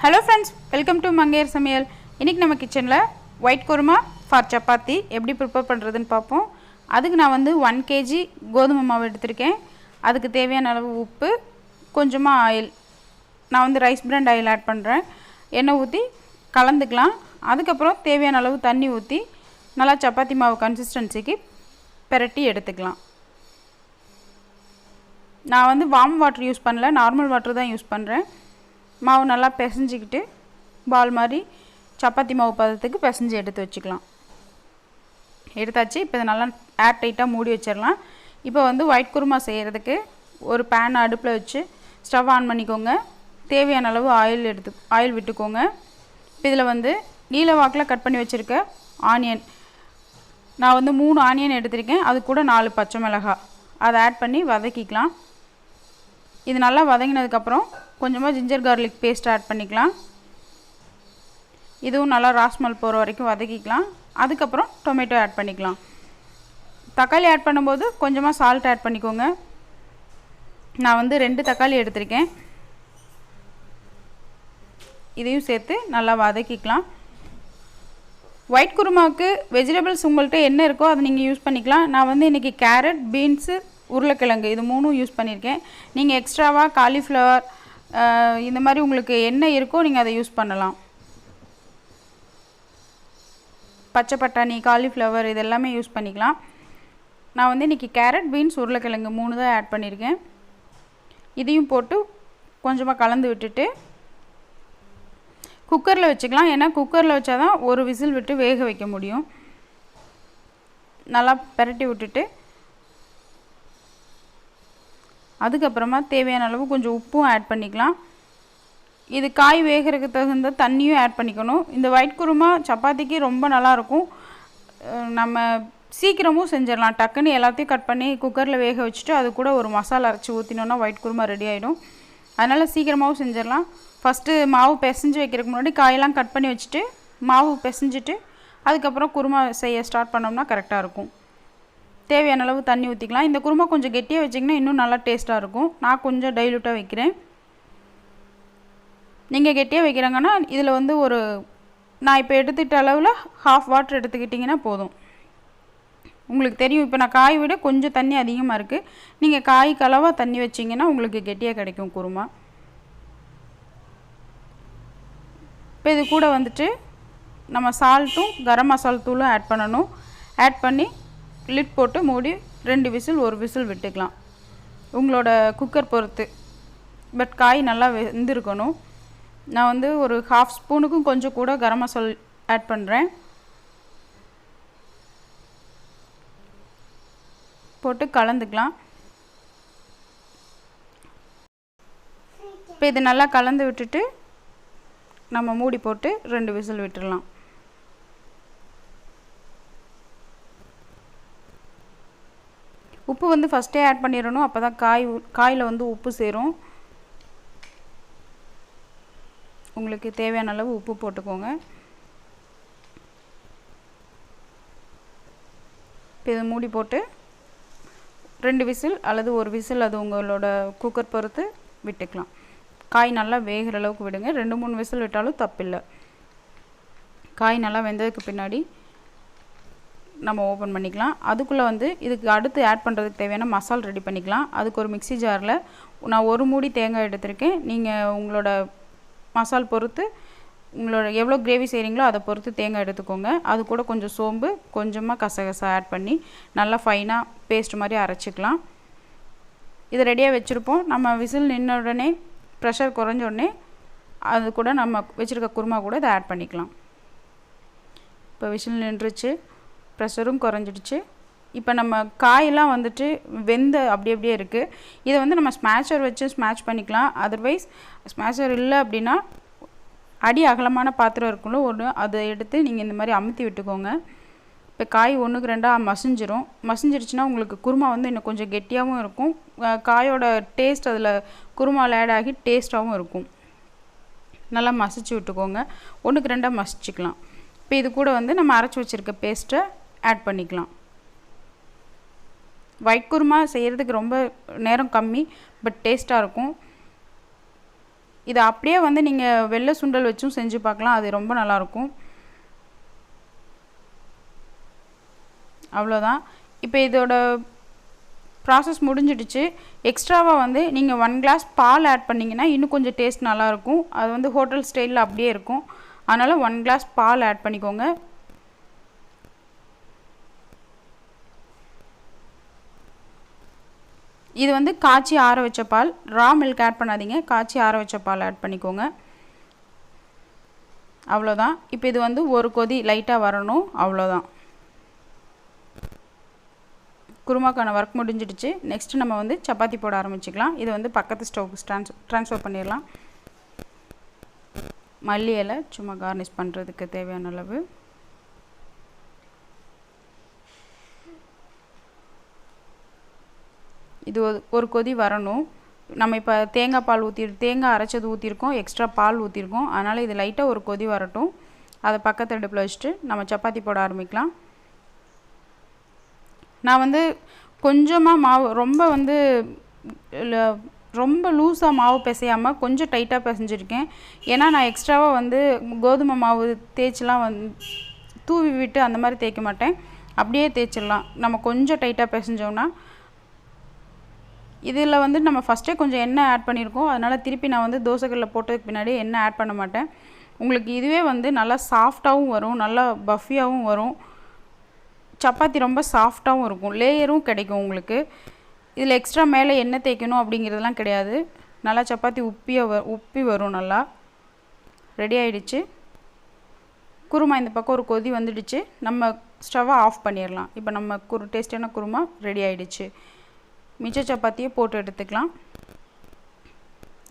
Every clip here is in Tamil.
Hello friends, welcome to Mangair Samayal. இன்னைக்கு நம்ம கிச்சன்ல white kurma for chapati எப்படி prepare பண்றதுன்னு பாப்போம். அதுக்கு நான் வந்து 1 kg கோதுமை மாவு எடுத்துர்க்கேன். அதுக்கு தேவையான அளவு உப்பு, கொஞ்சமா ஆயில். நான் வந்து ரைஸ் பிராண்ட் ஆயில் ஆட் பண்றேன். எண்ணெய் ஊத்தி கலந்துக்கலாம். அதுக்கு அப்புறம் தேவையான அளவு தண்ணி ஊத்தி நல்லா சப்பாத்தி மாவு கன்சிஸ்டன்சிக்கு பெரட்டி எடுத்துக்கலாம். நான் வந்து வார்ம் வாட்டர் யூஸ் பண்ணல, நார்மல் வாட்டர் தான் யூஸ் பண்றேன். மாவு நல்லா பிசைஞ்சிக்கிட்டு பால் மாதிரி சப்பாத்தி மாவு பதத்துக்கு பிசைஞ்சு எடுத்து வச்சுக்கலாம். எடுத்தாச்சு. இப்போ இதை நல்லா ஏர் டைட்டாக மூடி வச்சிடலாம். இப்போ வந்து ஒயிட் குருமா செய்கிறதுக்கு ஒரு பேன் அடுப்பில் வச்சு ஸ்டவ் ஆன் பண்ணிக்கோங்க. தேவையான அளவு ஆயில் விட்டுக்கோங்க. இப்போ இதில் வந்து நீல வாக்கில் கட் பண்ணி வச்சுருக்க ஆனியன், நான் வந்து 3 ஆனியன் எடுத்திருக்கேன். அது கூட 4 பச்சை மிளகாய் அதை ஆட் பண்ணி வதக்கிக்கலாம். இது நல்லா வதங்கினதுக்கப்புறம் கொஞ்சமாக ஜிஞ்சர் கார்லிக் பேஸ்ட் ஆட் பண்ணிக்கலாம். இதுவும் நல்லா ராஸ்மல் போகிற வரைக்கும் வதக்கிக்கலாம். அதுக்கப்புறம் டொமேட்டோ ஆட் பண்ணிக்கலாம். தக்காளி ஆட் பண்ணும்போது கொஞ்சமாக சால்ட் ஆட் பண்ணிக்கோங்க. நான் வந்து 2 தக்காளி எடுத்திருக்கேன். இதையும் சேர்த்து நல்லா வதக்கிக்கலாம். ஒயிட் குருமாவுக்கு வெஜிடபிள்ஸ் உங்கள்கிட்ட என்ன இருக்கோ அதை நீங்கள் யூஸ் பண்ணிக்கலாம். நான் வந்து இன்றைக்கி கேரட், பீன்ஸு, உருளைக்கிழங்கு இது 3 யூஸ் பண்ணியிருக்கேன். நீங்கள் எக்ஸ்ட்ராவாக காலிஃப்ளவர் இந்த மாதிரி உங்களுக்கு என்ன இருக்கோ நீங்கள் அதை யூஸ் பண்ணலாம். பச்சை பட்டாணி, காலிஃப்ளவர் இது எல்லாமே யூஸ் பண்ணிக்கலாம். நான் வந்து இன்றைக்கி கேரட், பீன்ஸ், உருளைக்கிழங்கு 3 தான் ஆட் பண்ணியிருக்கேன். இதையும் போட்டு கொஞ்சமாக கலந்து விட்டுட்டு குக்கரில் வச்சுக்கலாம். ஏன்னா குக்கரில் வச்சா தான் ஒரு விசில் விட்டு வேக வைக்க முடியும். நல்லா பெரட்டி விட்டுட்டு அதுக்கப்புறமா தேவையான அளவு கொஞ்சம் உப்பும் ஆட் பண்ணிக்கலாம். இது காய் வேகிறதுக்கு தகுந்த தண்ணியும் ஆட் பண்ணிக்கணும். இந்த ஒயிட் குருமா சப்பாத்திக்கு ரொம்ப நல்லாயிருக்கும். நம்ம சீக்கிரமும் செஞ்சிடலாம். டக்குன்னு எல்லாத்தையும் கட் பண்ணி குக்கரில் வேக வச்சுட்டு அது கூட ஒரு மசாலா அரைச்சி ஊற்றினோன்னா ஒயிட் குருமா ரெடி ஆகிடும். அதனால் சீக்கிரமாகவும் செஞ்சிடலாம். ஃபஸ்ட்டு மாவு பிசைஞ்சு வைக்கிறதுக்கு முன்னாடி காயெல்லாம் கட் பண்ணி வச்சுட்டு மாவு பிசைஞ்சிட்டு அதுக்கப்புறம் குருமா செய்ய ஸ்டார்ட் பண்ணோம்னா கரெக்டாக இருக்கும். தேவையான அளவு தண்ணி ஊற்றிக்கலாம். இந்த குருமா கொஞ்சம் கெட்டியாக வச்சிங்கன்னா இன்னும் நல்லா டேஸ்ட்டாக இருக்கும். நான் கொஞ்சம் டைலூட்டாக வைக்கிறேன். நீங்கள் கெட்டியாக வைக்கிறாங்கன்னா இதில் வந்து நான் இப்போ எடுத்துக்கிட்ட அளவில் ½ வாட்டர் எடுத்துக்கிட்டிங்கன்னா போதும். உங்களுக்கு தெரியும், இப்போ நான் காய் விட கொஞ்சம் தண்ணி அதிகமாக இருக்குது. நீங்கள் காய்க்கு அளவாக தண்ணி வச்சிங்கன்னா உங்களுக்கு கெட்டியாக கிடைக்கும் குருமா. இப்போ இது கூட வந்துட்டு நம்ம சால்ட்டும் கரம் மசாலா தூளும் ஆட் பண்ணணும். ஆட் பண்ணி லிட் போட்டு மூடி 2 விசில் 1 விசில் விட்டுக்கலாம். உங்களோட குக்கர் பொறுத்து. பட் காய் நல்லா வெந்திருக்கணும். நான் வந்து ஒரு ½ ஸ்பூனுக்கும் கொஞ்சம் கூட கரம் மசாலா ஆட் பண்ணுறேன். போட்டு கலந்துக்கலாம். இப்போ இது நல்லா கலந்து விட்டுட்டு நம்ம மூடி போட்டு 2 விசில் விட்டுடலாம். உப்பு வந்து ஃபஸ்ட்டே ஆட் பண்ணிடணும். அப்போ தான் காயில் வந்து உப்பு சேரும். உங்களுக்கு தேவையான அளவு உப்பு போட்டுக்கோங்க. இப்போ இதை மூடி போட்டு 2 விசில் அல்லது 1 விசில் அது உங்களோட குக்கர் பொறுத்து விட்டுக்கலாம். காய் நல்லா வேகிற அளவுக்கு விடுங்க. 2-3 விசில் விட்டாலும் தப்பில்லை. காய் நல்லா வெந்ததுக்கு பின்னாடி நம்ம ஓப்பன் பண்ணிக்கலாம். அதுக்குள்ளே வந்து இதுக்கு அடுத்து ஆட் பண்ணுறதுக்கு தேவையான மசாலா ரெடி பண்ணிக்கலாம். அதுக்கு ஒரு மிக்ஸி ஜாரில் நான் 1 மூடி தேங்காய் எடுத்திருக்கேன். நீங்கள் உங்களோட மசால் பொறுத்து உங்களோட எவ்வளோ கிரேவி செய்கிறீங்களோ அதை பொறுத்து தேங்காய் எடுத்துக்கோங்க. அது கூட கொஞ்சம் சோம்பு, கொஞ்சமாக கசகசா ஆட் பண்ணி நல்லா ஃபைனாக பேஸ்ட் மாதிரி அரைச்சிக்கலாம். இது ரெடியாக வச்சுருப்போம். நம்ம விசில் நின்ன உடனே ப்ரெஷர் குறைஞ்ச உடனே அது கூட நம்ம வச்சுருக்க குருமா கூட இதை ஆட் பண்ணிக்கலாம். இப்போ விசில் நின்றுச்சு, ப்ரெஷரும் குறைஞ்சிடுச்சு. இப்போ நம்ம காயெல்லாம் வந்துட்டு அப்படியே இருக்குது. இதை வந்து நம்ம ஸ்மேஷர் வச்சு ஸ்மேஷ் பண்ணிக்கலாம். அதர்வைஸ் ஸ்மேஷர் இல்லை அப்படின்னா அடி அகலமான பாத்திரம் இருக்குல்ல அதை எடுத்து நீங்கள் இந்த மாதிரி அமுத்தி விட்டுக்கோங்க. இப்போ காய் 1க்கு 2 மசிஞ்சிருச்சுன்னா உங்களுக்கு குருமா வந்து இன்னும் கொஞ்சம் கெட்டியாகவும் இருக்கும். காயோட டேஸ்ட் அதில் குருமாவில் ஆட் ஆகி டேஸ்ட்டாகவும் இருக்கும். நல்லா மசிச்சு விட்டுக்கோங்க. 1க்கு 2 மசிச்சுக்கலாம். இப்போ இது கூட வந்து நம்ம அரைச்சி வச்சுருக்க பேஸ்ட்டை ஆட் பண்ணிக்கலாம். ஒயிட் குருமா செய்கிறதுக்கு ரொம்ப நேரம் கம்மி, பட் டேஸ்ட்டாக இருக்கும். இதை அப்படியே வந்து நீங்கள் வெள்ளை சுண்டல் வச்சும் செஞ்சு பார்க்கலாம், அது ரொம்ப நல்லாயிருக்கும். அவ்வளோதான். இப்போ இதோட ப்ராசஸ் முடிஞ்சிடுச்சு. எக்ஸ்ட்ராவாக வந்து நீங்கள் 1 கிளாஸ் பால் ஆட் பண்ணிங்கன்னா இன்னும் கொஞ்சம் டேஸ்ட் நல்லாயிருக்கும். அது வந்து ஹோட்டல் ஸ்டைலில் அப்படியே இருக்கும். அதனால் 1 கிளாஸ் பால் ஆட் பண்ணிக்கோங்க. இது வந்து காய்ச்சி ஆற வச்ச பால், ரா மில்க் ஆட் பண்ணாதீங்க, காய்ச்சி ஆற வச்ச பால் ஆட் பண்ணிக்கோங்க. அவ்வளோதான். இப்போ இது வந்து ஒரு கொதி லைட்டாக வரணும், அவ்வளோதான். குருமாக்கான ஒர்க் முடிஞ்சிடுச்சு. நெக்ஸ்ட்டு நம்ம வந்து சப்பாத்தி போட ஆரம்பிச்சிக்கலாம். இது வந்து பக்கத்து ஸ்டவ்க்கு ட்ரான்ஸ்ஃபர் பண்ணிடலாம். மல்லி இலை சும்மா கார்னிஷ் பண்ணுறதுக்கு தேவையான அளவு. இது ஒரு கொதி வரணும். நம்ம இப்போ தேங்காய் பால் தேங்காய் அரைச்சது ஊற்றிருக்கோம், எக்ஸ்ட்ரா பால் ஊற்றிருக்கோம். அதனால் இது லைட்டாக ஒரு கொதி வரட்டும். அதை பக்கத்து அடுப்பில் வச்சுட்டு நம்ம சப்பாத்தி போட ஆரம்பிக்கலாம். நான் வந்து கொஞ்சமாக மாவு, ரொம்ப வந்து ரொம்ப லூஸாக மாவு பிசையாமல் கொஞ்சம் டைட்டாக பிசைஞ்சிருக்கேன். ஏன்னா நான் எக்ஸ்ட்ராவாக வந்து கோதுமை மாவு தேய்ச்சிலாம் தூவி விட்டு அந்த மாதிரி தேய்க்க மாட்டேன், அப்படியே தேய்ச்சிடலாம். நம்ம கொஞ்சம் டைட்டாக பிசைஞ்சோன்னா, இதில் வந்து நம்ம ஃபஸ்ட்டே கொஞ்சம் எண்ணெய் ஆட் பண்ணியிருக்கோம். அதனால் திருப்பி நான் வந்து தோசைக்கல்லில் போட்டதுக்கு பின்னாடி எண்ணெய் ஆட் பண்ண மாட்டேன். உங்களுக்கு இதுவே வந்து நல்லா சாஃப்டாகவும் வரும், நல்லா பஃபியாகவும் வரும். சப்பாத்தி ரொம்ப சாஃப்டாகவும் இருக்கும், லேயரும் கிடைக்கும் உங்களுக்கு. இதில் எக்ஸ்ட்ரா மேலே எண்ணெய் தேய்க்கணும் அப்படிங்கிறதுலாம் கிடையாது. நல்லா சப்பாத்தி உப்பி வரும். நல்லா ரெடி ஆகிடுச்சு. குருமா இந்த பக்கம் ஒரு கொதி வந்துடுச்சு. நம்ம ஸ்டவ்வை ஆஃப் பண்ணிடலாம். இப்போ நம்ம டேஸ்டான குருமா ரெடி ஆகிடுச்சு. மிச்ச சப்பாத்தியை போட்டு எடுத்துக்கலாம்.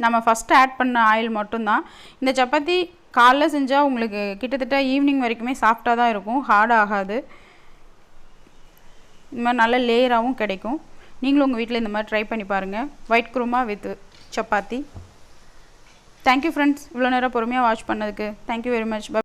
நம்ம ஃபஸ்ட்டு ஆட் பண்ண ஆயில் மட்டும்தான். இந்த சப்பாத்தி காலைல செஞ்சால் உங்களுக்கு கிட்டத்தட்ட ஈவினிங் வரைக்குமே சாஃப்டாக தான் இருக்கும், ஹார்ட் ஆகாது. இந்த மாதிரி நல்ல லேயராகவும் கிடைக்கும். நீங்களும் உங்கள் வீட்டில் இந்த மாதிரி ட்ரை பண்ணி பாருங்கள். White kurma with chapati. Thank you friends, இவ்வளோ நேரம் பொறுமையாக வாட்ச் பண்ணதுக்கு தேங்க்யூ வெரி மச்.